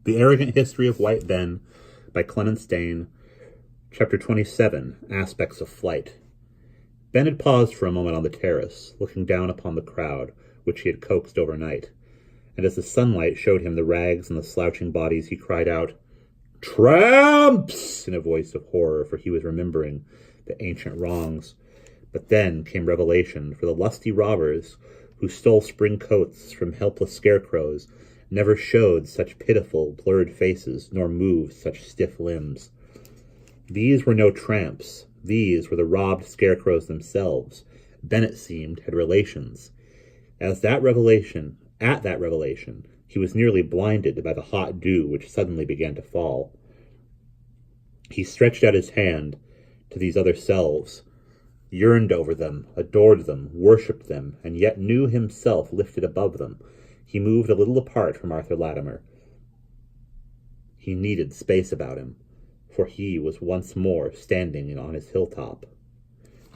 The Arrogant History of White Ben by Clemence Dane, Chapter 27, Aspects of Flight. Ben had paused for a moment on the terrace, looking down upon the crowd, which he had coaxed overnight, and as the sunlight showed him the rags and the slouching bodies, he cried out, "Tramps!" in a voice of horror, for he was remembering the ancient wrongs. But then came revelation, for the lusty robbers who stole spring coats from helpless scarecrows never showed such pitiful, blurred faces, nor moved such stiff limbs. These were no tramps. These were the robbed scarecrows themselves. Ben, it seemed, had relations. At that revelation, he was nearly blinded by the hot dew which suddenly began to fall. He stretched out his hand to these other selves, yearned over them, adored them, worshipped them, and yet knew himself lifted above them. He moved a little apart from Arthur Latimer. He needed space about him, for he was once more standing on his hilltop.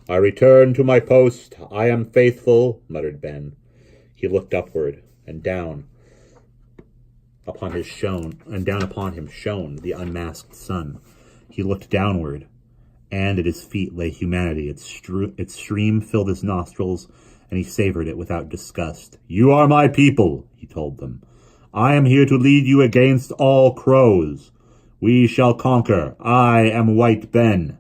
"I return to my post. I am faithful," muttered Ben. He looked upward, and down upon him shone the unmasked sun. He looked downward, and at his feet lay humanity. Its stream filled his nostrils, and he savored it without disgust. "You are my people," he told them. "I am here to lead you against all crows. We shall conquer. I am White Ben."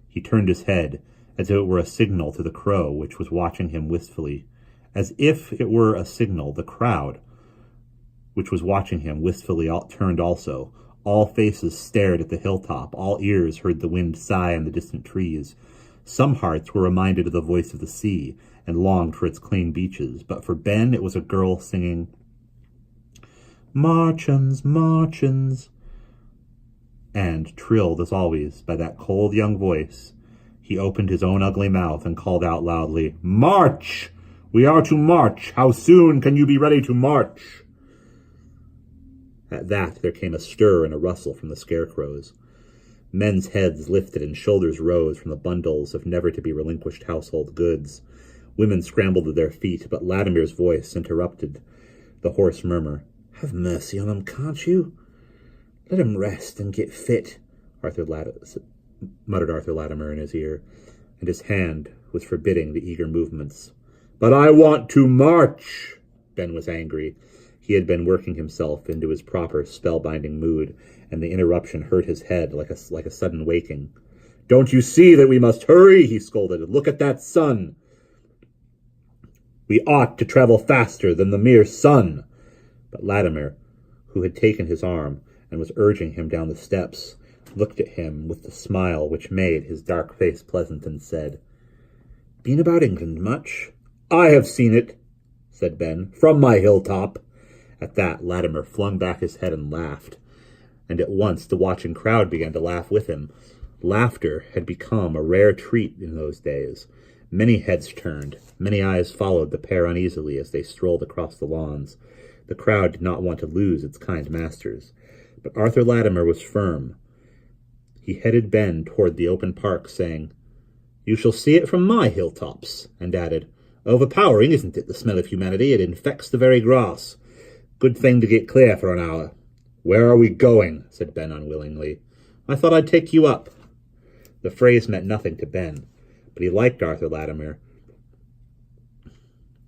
He turned his head, as if it were a signal to the crow, which was watching him wistfully. As if it were a signal, the crowd, which was watching him wistfully, turned also. All faces stared at the hilltop. All ears heard the wind sigh in the distant trees. Some hearts were reminded of the voice of the sea, and longed for its clean beaches. But for Ben it was a girl singing, "Marchins, marchins," and, trilled as always by that cold young voice, he opened his own ugly mouth and called out loudly, "March! We are to march! How soon can you be ready to march?" At that there came a stir and a rustle from the scarecrows. Men's heads lifted and shoulders rose from the bundles of never-to-be-relinquished household goods. Women scrambled to their feet, but Latimer's voice interrupted the hoarse murmur. "Have mercy on 'em, can't you? Let 'em rest and get fit," muttered Arthur Latimer in his ear, and his hand was forbidding the eager movements. "But I want to march!" Ben was angry. He had been working himself into his proper spellbinding mood, and the interruption hurt his head like a sudden waking. "Don't you see that we must hurry?" he scolded. "Look at that sun. We ought to travel faster than the mere sun." But Latimer, who had taken his arm and was urging him down the steps, looked at him with the smile which made his dark face pleasant, and said, "Been about England much?" "I have seen it," said Ben, "from my hilltop." At that Latimer flung back his head and laughed, and at once the watching crowd began to laugh with him. Laughter had become a rare treat in those days. Many heads turned, many eyes followed the pair uneasily as they strolled across the lawns. The crowd did not want to lose its kind masters, but Arthur Latimer was firm. He headed Ben toward the open park, saying, "You shall see it from my hilltops," and added, "Overpowering, isn't it, the smell of humanity? It infects the very grass. Good thing to get clear for an hour." "Where are we going?" said Ben unwillingly. "I thought I'd take you up." The phrase meant nothing to Ben, but he liked Arthur Latimer,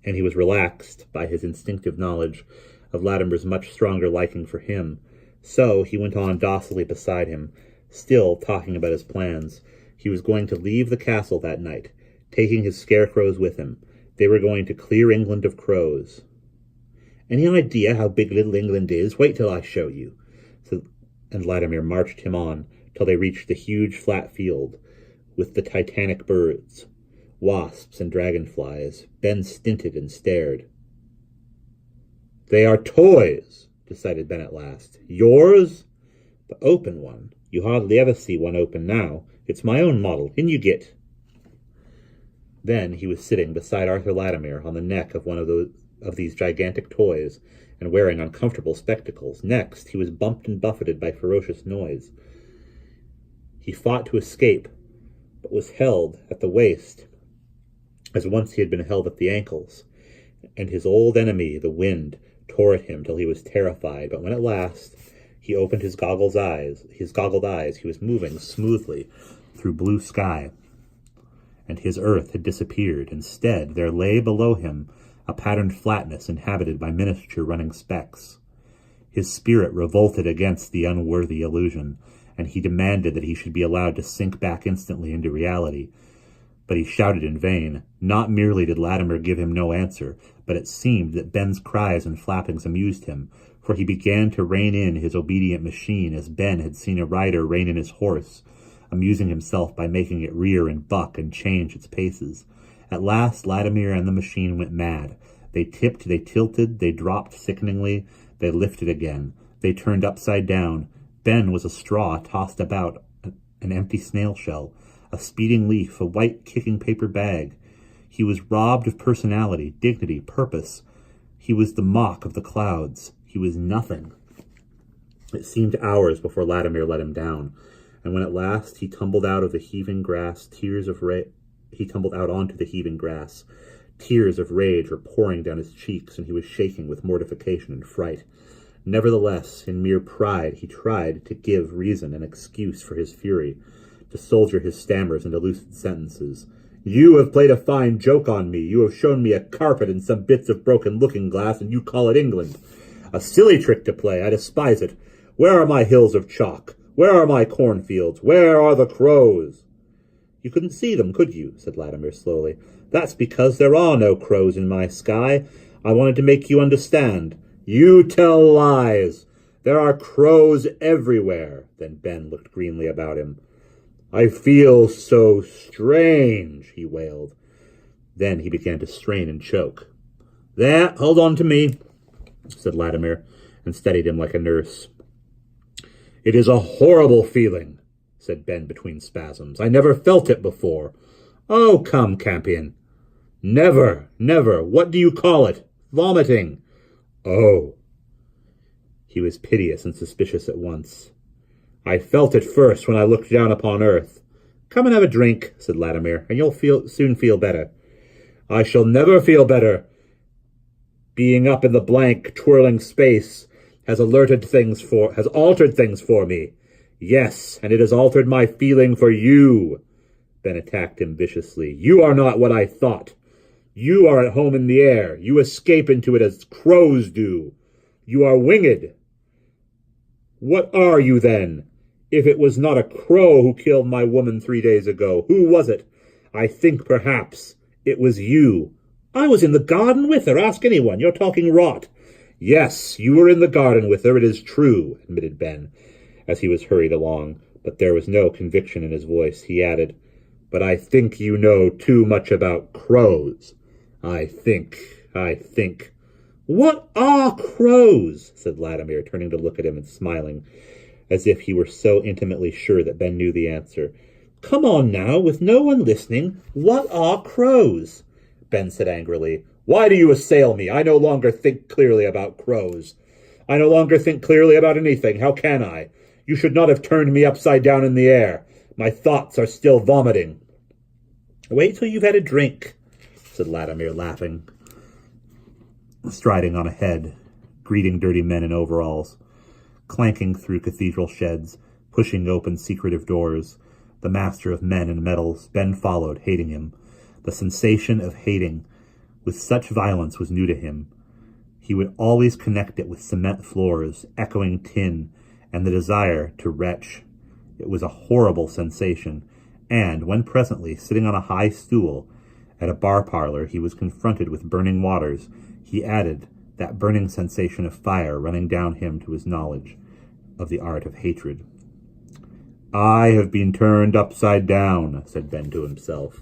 and he was relaxed by his instinctive knowledge of Latimer's much stronger liking for him. So he went on docilely beside him, still talking about his plans. He was going to leave the castle that night, taking his scarecrows with him. They were going to clear England of crows. "Any idea how big Little England is? Wait till I show you." And Latimer marched him on till they reached the huge flat field with the titanic birds, wasps and dragonflies. Ben stinted and stared. "They are toys," decided Ben at last. "Yours?" "The open one. You hardly ever see one open now. It's my own model. In you get." Then he was sitting beside Arthur Latimer on the neck of one of these gigantic toys, and wearing uncomfortable spectacles. Next, he was bumped and buffeted by ferocious noise. He fought to escape, but was held at the waist, as once he had been held at the ankles, and his old enemy, the wind, tore at him till he was terrified. But when at last He opened his goggled eyes. He was moving smoothly through blue sky, and his earth had disappeared. Instead, there lay below him a patterned flatness inhabited by miniature running specks. His spirit revolted against the unworthy illusion, and he demanded that he should be allowed to sink back instantly into reality. But he shouted in vain. Not merely did Latimer give him no answer, but it seemed that Ben's cries and flappings amused him, for he began to rein in his obedient machine as Ben had seen a rider rein in his horse, amusing himself by making it rear and buck and change its paces. At last Latimer and the machine went mad. They tipped, they tilted, they dropped sickeningly, they lifted again. They turned upside down. Ben was a straw tossed about, an empty snail shell, a speeding leaf, a white kicking paper bag. He was robbed of personality, dignity, purpose. He was the mock of the clouds. He was nothing. It seemed hours before Latimer let him down, and when at last he tumbled out of the heaving grass, he tumbled out onto the heaving grass. Tears of rage were pouring down his cheeks, and he was shaking with mortification and fright. Nevertheless, in mere pride, he tried to give reason and excuse for his fury, to soldier his stammers into lucid sentences. You have played a fine joke on me. You have shown me a carpet and some bits of broken looking-glass, and you call it England. A silly trick to play. I despise it. Where are my hills of chalk? Where are my cornfields? Where are the crows? You couldn't see them, could you? Said Latimer slowly. That's because there are no crows in my sky. I wanted to make you understand. You tell lies. There are crows everywhere. Then Ben looked greenly about him. I feel so strange, he wailed. Then he began to strain and choke. There, hold on to me, said Latimer, and steadied him like a nurse. It is a horrible feeling, said Ben between spasms. I never felt it before. Oh, come, Campion. Never, never. What do you call it? Vomiting. Oh. He was piteous and suspicious at once. I felt it first when I looked down upon earth. Come and have a drink, said Latimer, and you'll soon feel better. I shall never feel better. Being up in the blank, twirling space has altered things for me. Yes, and it has altered my feeling for you. Ben attacked him viciously. You are not what I thought. You are at home in the air. You escape into it as crows do. You are winged. What are you, then? If it was not a crow who killed my woman 3 days ago, who was it? I think perhaps it was you. I was in the garden with her. Ask anyone. You're talking rot. Yes, you were in the garden with her. It is true, admitted Ben, as he was hurried along, but there was no conviction in his voice. He added, but I think you know too much about crows. I think. What are crows? Said Latimer, turning to look at him and smiling, as if he were so intimately sure that Ben knew the answer. Come on now, with no one listening. What are crows? Ben said angrily. Why do you assail me? I no longer think clearly about crows. I no longer think clearly about anything. How can I? You should not have turned me upside down in the air. My thoughts are still vomiting. Wait till you've had a drink, said Latimer, laughing, striding on ahead, greeting dirty men in overalls, clanking through cathedral sheds, pushing open secretive doors. The master of men and metals, Ben followed, hating him. The sensation of hating with such violence was new to him. He would always connect it with cement floors, echoing tin, and the desire to retch. It was a horrible sensation, and when presently, sitting on a high stool at a bar parlor, he was confronted with burning waters, he added that burning sensation of fire running down him to his knowledge of the art of hatred. I have been turned upside down, said Ben to himself.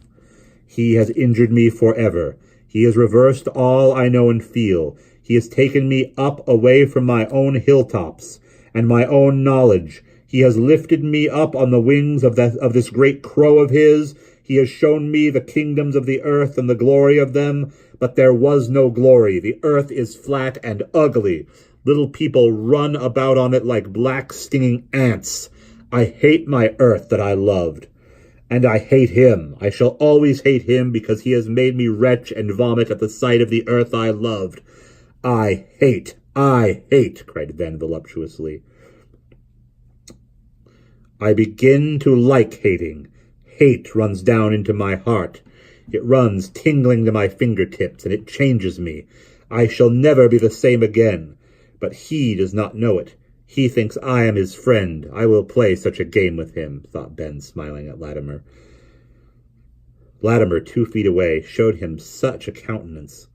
He has injured me forever. He has reversed all I know and feel. He has taken me up away from my own hilltops and my own knowledge. He has lifted me up on the wings of this great crow of his. He has shown me the kingdoms of the earth and the glory of them, but there was no glory. The earth is flat and ugly. Little people run about on it like black stinging ants. I hate my earth that I loved. And I hate him. I shall always hate him because he has made me retch and vomit at the sight of the earth I loved. I hate, cried Ben voluptuously. I begin to like hating. Hate runs down into my heart. It runs tingling to my fingertips, and it changes me. I shall never be the same again. But he does not know it. He thinks I am his friend. I will play such a game with him, thought Ben, smiling at Latimer. Latimer, 2 feet away, showed him such a countenance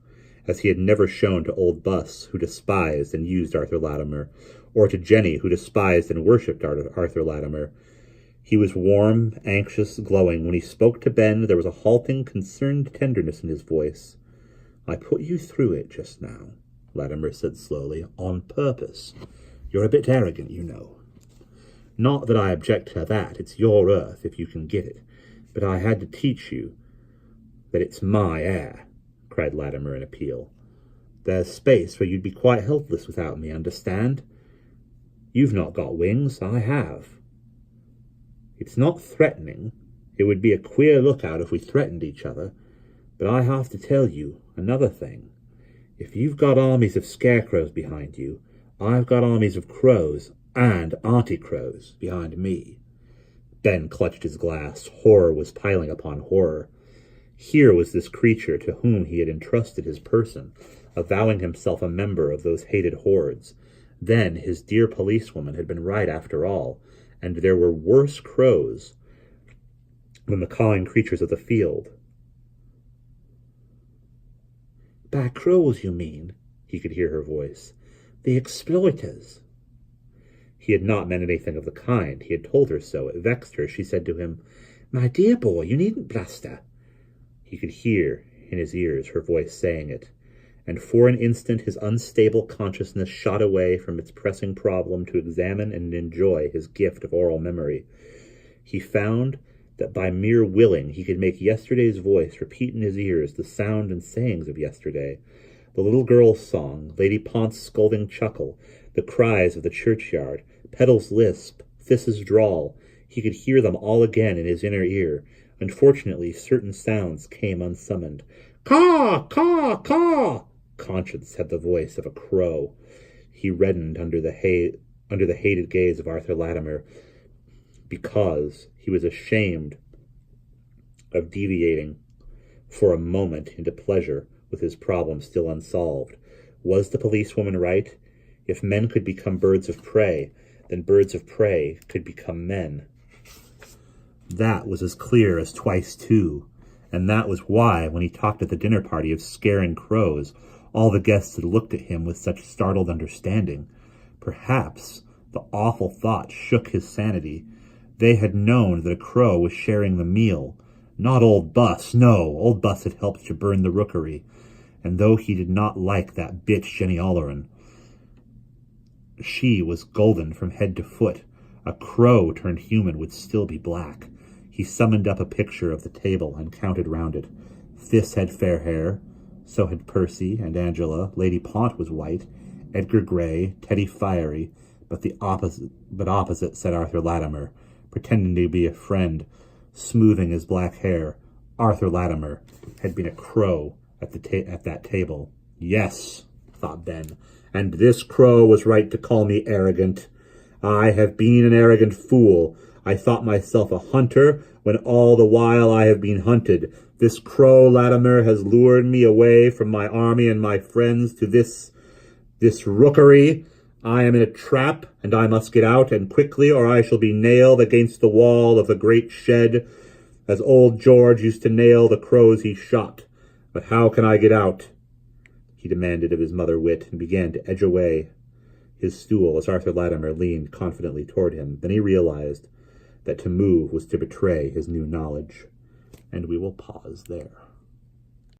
as he had never shown to old Buss, who despised and used Arthur Latimer, or to Jenny, who despised and worshipped Arthur Latimer. He was warm, anxious, glowing. When he spoke to Ben, there was a halting, concerned tenderness in his voice. I put you through it just now, Latimer said slowly, on purpose. You're a bit arrogant, you know. Not that I object to that. It's your earth, if you can get it. But I had to teach you that it's my air, cried Latimer in appeal. There's space where you'd be quite helpless without me, understand? You've not got wings, I have. It's not threatening. It would be a queer lookout if we threatened each other. But I have to tell you another thing. If you've got armies of scarecrows behind you, I've got armies of crows and Auntie Crows behind me. Ben clutched his glass. Horror was piling upon horror. Here was this creature to whom he had entrusted his person, avowing himself a member of those hated hordes. Then his dear policewoman had been right after all, and there were worse crows than the cawing creatures of the field. Bad crows, you mean? He could hear her voice. The exploiters. He had not meant anything of the kind. He had told her so. It vexed her. She said to him, My dear boy, you needn't bluster. He could hear in his ears her voice saying it, and for an instant his unstable consciousness shot away from its pressing problem to examine and enjoy his gift of oral memory. He found that by mere willing he could make yesterday's voice repeat in his ears the sound and sayings of yesterday. The little girl's song, Lady Pont's scolding chuckle, the cries of the churchyard, Petal's lisp, Thiss's drawl, he could hear them all again in his inner ear. Unfortunately, certain sounds came unsummoned. Caw! Caw! Caw! Conscience had the voice of a crow. He reddened under the hated gaze of Arthur Latimer, because he was ashamed of deviating for a moment into pleasure with his problem still unsolved. Was the policewoman right? If men could become birds of prey, then birds of prey could become men. That was as clear as twice two, and that was why, when he talked at the dinner party of scaring crows, all the guests had looked at him with such startled understanding. Perhaps the awful thought shook his sanity. They had known that a crow was sharing the meal. Not old Buss, no, old Buss had helped to burn the rookery, and though he did not like that bitch Jenny Olleran, she was golden from head to foot. A crow turned human would still be black. He summoned up a picture of the table and counted round it. Thiss had fair hair, so had Percy and Angela. Lady Pont was white, Edgar Gray, Teddy fiery, but opposite said Arthur Latimer, pretending to be a friend, smoothing his black hair. Arthur Latimer had been a crow at that table. Yes, thought Ben, and this crow was right to call me arrogant. I have been an arrogant fool. I thought myself a hunter, when all the while I have been hunted. This crow Latimer has lured me away from my army and my friends to this rookery. I am in a trap, and I must get out, and quickly, or I shall be nailed against the wall of the great shed, as old George used to nail the crows he shot. But how can I get out? He demanded of his mother-wit, and began to edge away his stool as Arthur Latimer leaned confidently toward him. Then he realized that to move was to betray his new knowledge. And we will pause there.